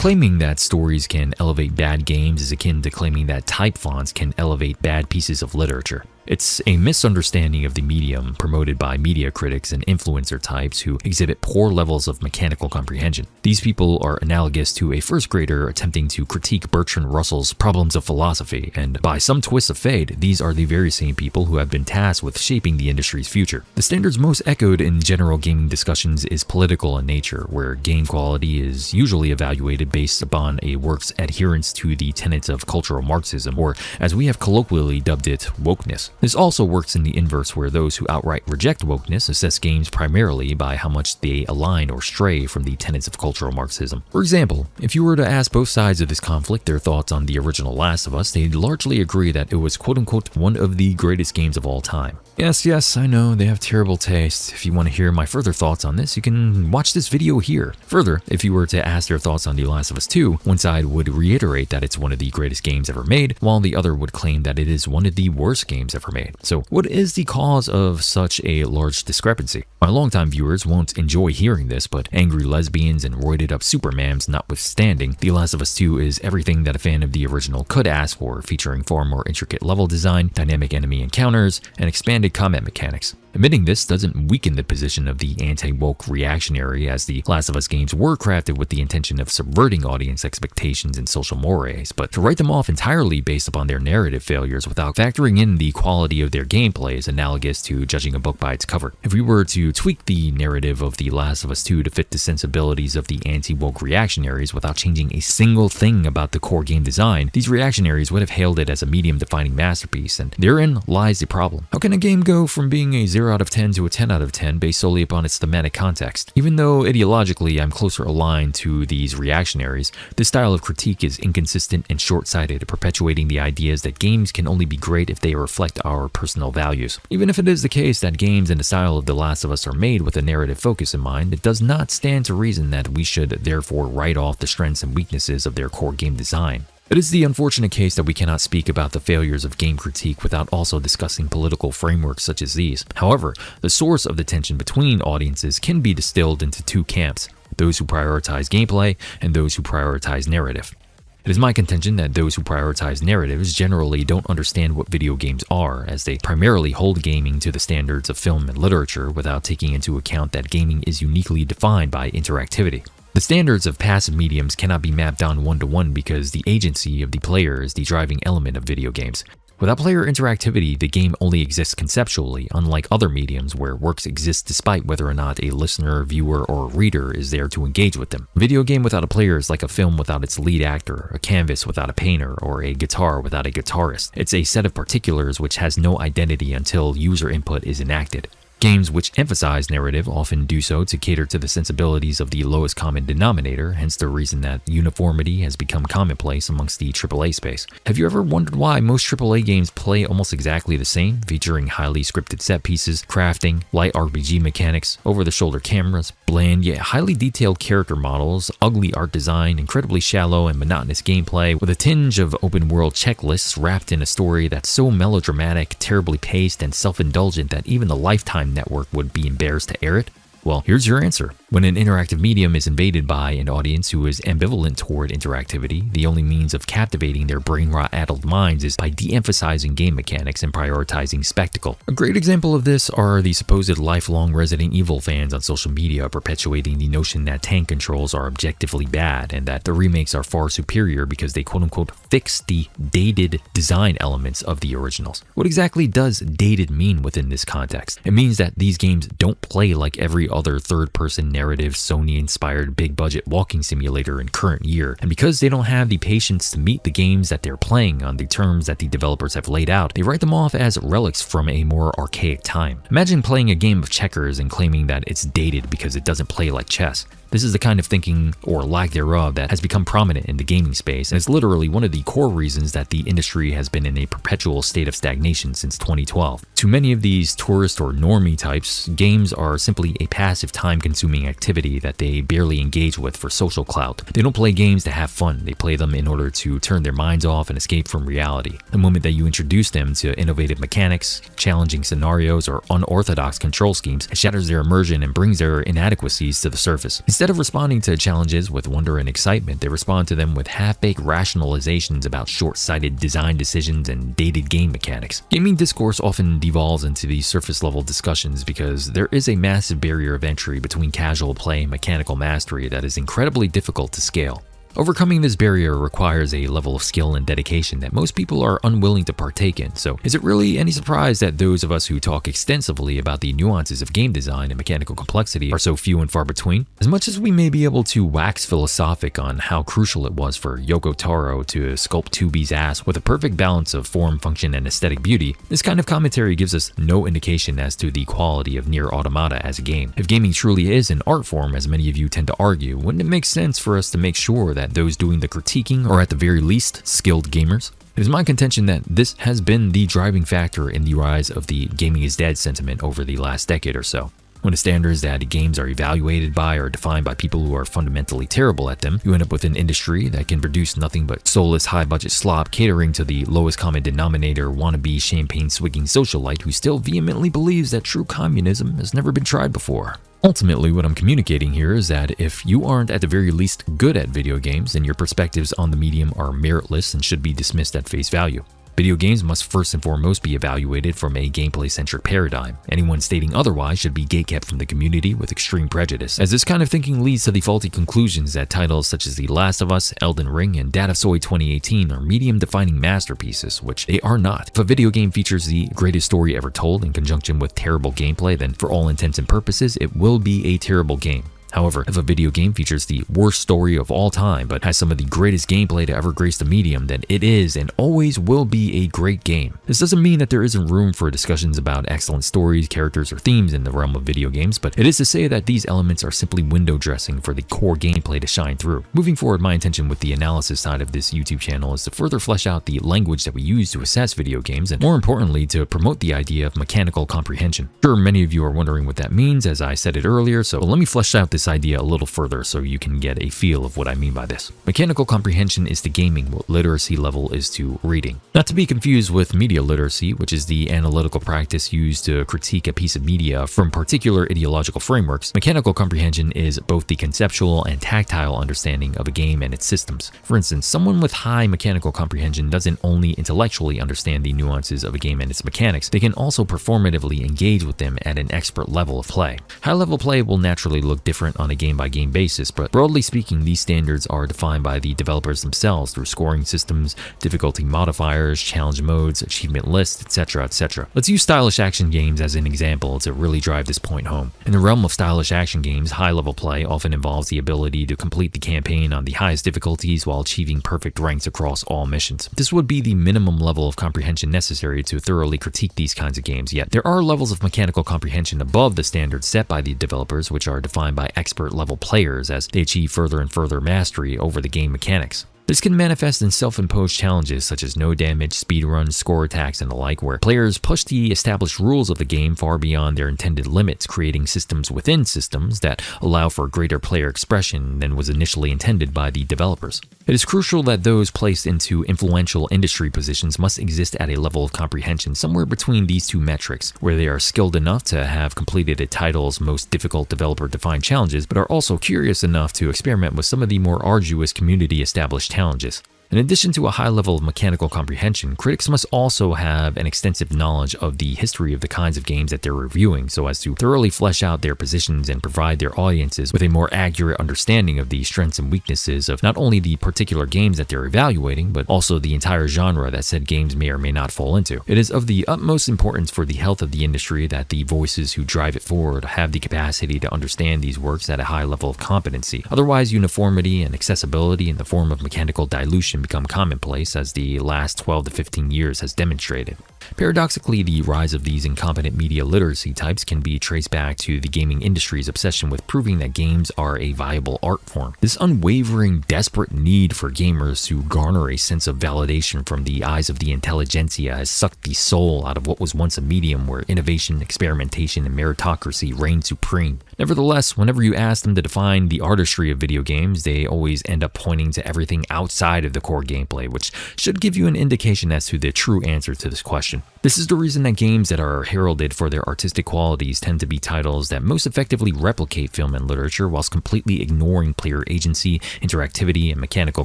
Claiming that stories can elevate bad games is akin to claiming that type fonts can elevate bad pieces of literature. It's a misunderstanding of the medium promoted by media critics and influencer types who exhibit poor levels of mechanical comprehension. These people are analogous to a first grader attempting to critique Bertrand Russell's Problems of Philosophy, and by some twist of fate, these are the very same people who have been tasked with shaping the industry's future. The standards most echoed in general gaming discussions is political in nature, where game quality is usually evaluated based upon a work's adherence to the tenets of cultural Marxism, or as we have colloquially dubbed it, wokeness. This also works in the inverse, where those who outright reject wokeness assess games primarily by how much they align or stray from the tenets of cultural Marxism. For example, if you were to ask both sides of this conflict their thoughts on the original Last of Us, they'd largely agree that it was quote-unquote one of the greatest games of all time. Yes, I know, they have terrible taste. If you want to hear my further thoughts on this, you can watch this video here. Further, if you were to ask their thoughts on The Last of Us 2, one side would reiterate that it's one of the greatest games ever made, while the other would claim that it is one of the worst games ever made. So what is the cause of such a large discrepancy? My longtime viewers won't enjoy hearing this, but angry lesbians and roided up supermams notwithstanding, The Last of Us 2 is everything that a fan of the original could ask for, featuring far more intricate level design, dynamic enemy encounters, and expanded combat mechanics. Admitting this doesn't weaken the position of the anti-woke reactionary, as the Last of Us games were crafted with the intention of subverting audience expectations and social mores, but to write them off entirely based upon their narrative failures without factoring in the quality of their gameplay is analogous to judging a book by its cover. If we were to tweak the narrative of The Last of Us 2 to fit the sensibilities of the anti-woke reactionaries without changing a single thing about the core game design, these reactionaries would have hailed it as a medium-defining masterpiece, and therein lies the problem. How can a game go from being a 0 out of 10 to a 10 out of 10 based solely upon its thematic context? Even though ideologically I'm closer aligned to these reactionaries, this style of critique is inconsistent and short-sighted, perpetuating the ideas that games can only be great if they reflect our personal values. Even if it is the case that games in the style of The Last of Us are made with a narrative focus in mind, it does not stand to reason that we should therefore write off the strengths and weaknesses of their core game design. It is the unfortunate case that we cannot speak about the failures of game critique without also discussing political frameworks such as these. However, the source of the tension between audiences can be distilled into two camps: those who prioritize gameplay and those who prioritize narrative. It is my contention that those who prioritize narratives generally don't understand what video games are, as they primarily hold gaming to the standards of film and literature without taking into account that gaming is uniquely defined by interactivity. The standards of passive mediums cannot be mapped down one-to-one because the agency of the player is the driving element of video games. Without player interactivity, the game only exists conceptually, unlike other mediums where works exist despite whether or not a listener, viewer, or reader is there to engage with them. A video game without a player is like a film without its lead actor, a canvas without a painter, or a guitar without a guitarist. It's a set of particulars which has no identity until user input is enacted. Games which emphasize narrative often do so to cater to the sensibilities of the lowest common denominator, hence the reason that uniformity has become commonplace amongst the AAA space. Have you ever wondered why most AAA games play almost exactly the same, featuring highly scripted set pieces, crafting, light RPG mechanics, over-the-shoulder cameras, bland yet highly detailed character models, ugly art design, incredibly shallow and monotonous gameplay, with a tinge of open-world checklists wrapped in a story that's so melodramatic, terribly paced, and self-indulgent that even the Lifetime network would be embarrassed to air it? Well, here's your answer. When an interactive medium is invaded by an audience who is ambivalent toward interactivity, the only means of captivating their brain-rot-addled minds is by de-emphasizing game mechanics and prioritizing spectacle. A great example of this are the supposed lifelong Resident Evil fans on social media perpetuating the notion that tank controls are objectively bad and that the remakes are far superior because they quote-unquote fix the dated design elements of the originals. What exactly does dated mean within this context? It means that these games don't play like every other third-person narrative Sony-inspired big-budget walking simulator in current year, and because they don't have the patience to meet the games that they're playing on the terms that the developers have laid out, they write them off as relics from a more archaic time. Imagine playing a game of checkers and claiming that it's dated because it doesn't play like chess. This is the kind of thinking, or lack thereof, that has become prominent in the gaming space, and is literally one of the core reasons that the industry has been in a perpetual state of stagnation since 2012. To many of these tourist or normie types, games are simply a passive time-consuming activity that they barely engage with for social clout. They don't play games to have fun, they play them in order to turn their minds off and escape from reality. The moment that you introduce them to innovative mechanics, challenging scenarios, or unorthodox control schemes, it shatters their immersion and brings their inadequacies to the surface. Instead Instead of responding to challenges with wonder and excitement, they respond to them with half-baked rationalizations about short-sighted design decisions and dated game mechanics. Gaming discourse often devolves into these surface-level discussions because there is a massive barrier of entry between casual play and mechanical mastery that is incredibly difficult to scale. Overcoming this barrier requires a level of skill and dedication that most people are unwilling to partake in, so is it really any surprise that those of us who talk extensively about the nuances of game design and mechanical complexity are so few and far between? As much as we may be able to wax philosophic on how crucial it was for Yoko Taro to sculpt 2B's ass with a perfect balance of form, function, and aesthetic beauty, this kind of commentary gives us no indication as to the quality of Nier Automata as a game. If gaming truly is an art form, as many of you tend to argue, wouldn't it make sense for us to make sure that those doing the critiquing are at the very least skilled gamers? It is my contention that this has been the driving factor in the rise of the gaming is dead sentiment over the last decade or so. When the standards that games are evaluated by are defined by people who are fundamentally terrible at them, you end up with an industry that can produce nothing but soulless high-budget slop catering to the lowest common denominator wannabe champagne-swigging socialite who still vehemently believes that true communism has never been tried before. Ultimately, what I'm communicating here is that if you aren't at the very least good at video games, then your perspectives on the medium are meritless and should be dismissed at face value. Video games must first and foremost be evaluated from a gameplay-centric paradigm. Anyone stating otherwise should be gatekept from the community with extreme prejudice, as this kind of thinking leads to the faulty conclusions that titles such as The Last of Us, Elden Ring, and Dead of Soy 2018 are medium-defining masterpieces, which they are not. If a video game features the greatest story ever told in conjunction with terrible gameplay, then for all intents and purposes, it will be a terrible game. However, if a video game features the worst story of all time but has some of the greatest gameplay to ever grace the medium, then it is and always will be a great game. This doesn't mean that there isn't room for discussions about excellent stories, characters, or themes in the realm of video games, but it is to say that these elements are simply window dressing for the core gameplay to shine through. Moving forward, my intention with the analysis side of this YouTube channel is to further flesh out the language that we use to assess video games, and more importantly, to promote the idea of mechanical comprehension. Sure, many of you are wondering what that means, as I said it earlier, so let me flesh out this idea a little further so you can get a feel of what I mean by this. Mechanical comprehension is to gaming what literacy level is to reading. Not to be confused with media literacy, which is the analytical practice used to critique a piece of media from particular ideological frameworks. Mechanical comprehension is both the conceptual and tactile understanding of a game and its systems. For instance, someone with high mechanical comprehension doesn't only intellectually understand the nuances of a game and its mechanics, they can also performatively engage with them at an expert level of play. High-level play will naturally look different on a game-by-game basis, but broadly speaking, these standards are defined by the developers themselves through scoring systems, difficulty modifiers, challenge modes, achievement lists, etc., etc. Let's use stylish action games as an example to really drive this point home. In the realm of stylish action games, high-level play often involves the ability to complete the campaign on the highest difficulties while achieving perfect ranks across all missions. This would be the minimum level of comprehension necessary to thoroughly critique these kinds of games, yet there are levels of mechanical comprehension above the standards set by the developers, which are defined by expert level players as they achieve further and further mastery over the game mechanics. This can manifest in self-imposed challenges such as no damage, speedruns, score attacks, and the like, where players push the established rules of the game far beyond their intended limits, creating systems within systems that allow for greater player expression than was initially intended by the developers. It is crucial that those placed into influential industry positions must exist at a level of comprehension somewhere between these two metrics, where they are skilled enough to have completed a title's most difficult developer-defined challenges, but are also curious enough to experiment with some of the more arduous community-established challenges. In addition to a high level of mechanical comprehension, critics must also have an extensive knowledge of the history of the kinds of games that they're reviewing so as to thoroughly flesh out their positions and provide their audiences with a more accurate understanding of the strengths and weaknesses of not only the particular games that they're evaluating, but also the entire genre that said games may or may not fall into. It is of the utmost importance for the health of the industry that the voices who drive it forward have the capacity to understand these works at a high level of competency. Otherwise, uniformity and accessibility in the form of mechanical dilution become commonplace, as the last 12 to 15 years has demonstrated. Paradoxically, the rise of these incompetent media literacy types can be traced back to the gaming industry's obsession with proving that games are a viable art form. This unwavering, desperate need for gamers to garner a sense of validation from the eyes of the intelligentsia has sucked the soul out of what was once a medium where innovation, experimentation, and meritocracy reigned supreme. Nevertheless, whenever you ask them to define the artistry of video games, they always end up pointing to everything outside of the core gameplay, which should give you an indication as to the true answer to this question. consumption. This is the reason that games that are heralded for their artistic qualities tend to be titles that most effectively replicate film and literature whilst completely ignoring player agency, interactivity, and mechanical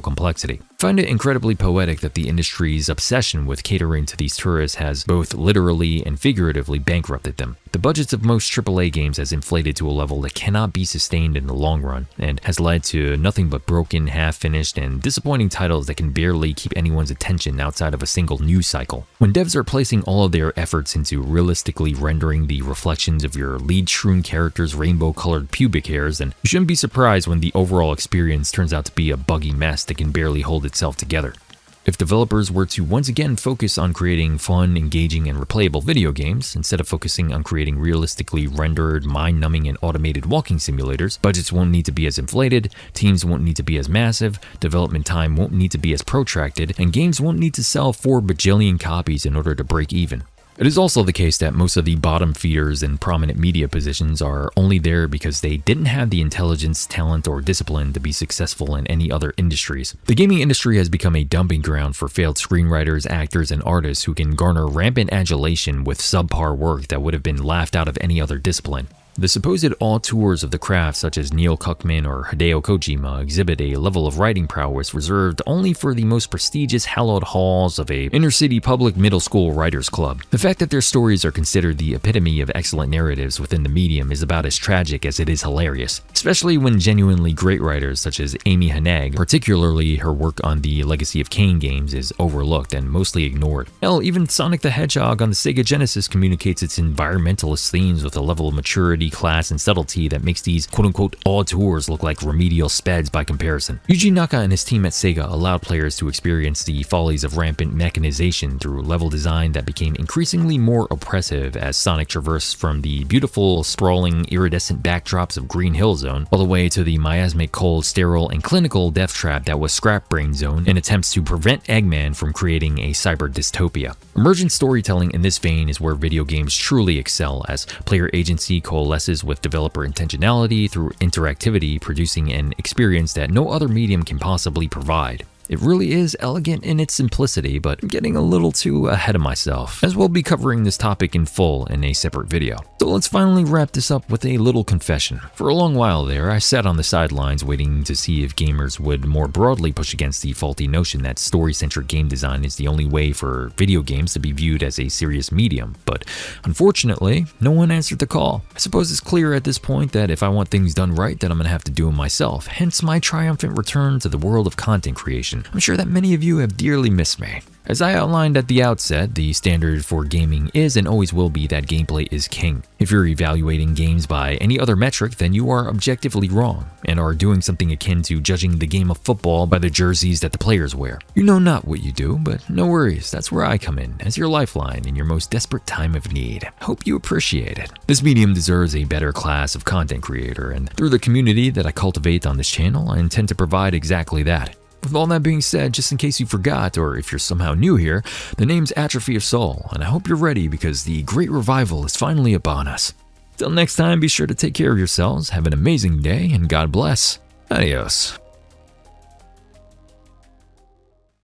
complexity. I find it incredibly poetic that the industry's obsession with catering to these tourists has both literally and figuratively bankrupted them. The budgets of most AAA games has inflated to a level that cannot be sustained in the long run, and has led to nothing but broken, half-finished, and disappointing titles that can barely keep anyone's attention outside of a single news cycle. When devs are placing all of their efforts into realistically rendering the reflections of your lead-strewn character's rainbow-colored pubic hairs, then you shouldn't be surprised when the overall experience turns out to be a buggy mess that can barely hold itself together. If developers were to once again focus on creating fun, engaging, and replayable video games, instead of focusing on creating realistically rendered, mind-numbing, and automated walking simulators, budgets won't need to be as inflated, teams won't need to be as massive, development time won't need to be as protracted, and games won't need to sell 4 bajillion copies in order to break even. It is also the case that most of the bottom feeders in prominent media positions are only there because they didn't have the intelligence, talent, or discipline to be successful in any other industries. The gaming industry has become a dumping ground for failed screenwriters, actors, and artists who can garner rampant adulation with subpar work that would have been laughed out of any other discipline. The supposed auteurs of the craft, such as Neil Cuckman or Hideo Kojima, exhibit a level of writing prowess reserved only for the most prestigious hallowed halls of a inner-city public middle school writers club. The fact that their stories are considered the epitome of excellent narratives within the medium is about as tragic as it is hilarious, especially when genuinely great writers such as Amy Hennig, particularly her work on the Legacy of Kain games, is overlooked and mostly ignored. Hell, even Sonic the Hedgehog on the Sega Genesis communicates its environmentalist themes with a level of maturity, class, and subtlety that makes these quote-unquote auteurs look like remedial speds by comparison. Yuji Naka and his team at Sega allowed players to experience the follies of rampant mechanization through level design that became increasingly more oppressive as Sonic traversed from the beautiful, sprawling, iridescent backdrops of Green Hill Zone all the way to the miasmic, cold, sterile, and clinical death trap that was Scrap Brain Zone in attempts to prevent Eggman from creating a cyber dystopia. Emergent storytelling in this vein is where video games truly excel, as player agency coalesces with developer intentionality through interactivity, producing an experience that no other medium can possibly provide. It really is elegant in its simplicity, but I'm getting a little too ahead of myself, as we'll be covering this topic in full in a separate video. So let's finally wrap this up with a little confession. For a long while there, I sat on the sidelines waiting to see if gamers would more broadly push against the faulty notion that story-centric game design is the only way for video games to be viewed as a serious medium, but unfortunately, no one answered the call. I suppose it's clear at this point that if I want things done right, then I'm gonna have to do them myself, hence my triumphant return to the world of content creation. I'm sure that many of you have dearly missed me. As I outlined at the outset, the standard for gaming is and always will be that gameplay is king. If you're evaluating games by any other metric, then you are objectively wrong, and are doing something akin to judging the game of football by the jerseys that the players wear. You know not what you do, but no worries, that's where I come in, as your lifeline in your most desperate time of need. Hope you appreciate it. This medium deserves a better class of content creator, and through the community that I cultivate on this channel, I intend to provide exactly that. With all that being said, just in case you forgot, or if you're somehow new here, the name's Atrophy of Soul, and I hope you're ready because the great revival is finally upon us. Till next time, be sure to take care of yourselves, have an amazing day, and God bless. Adios.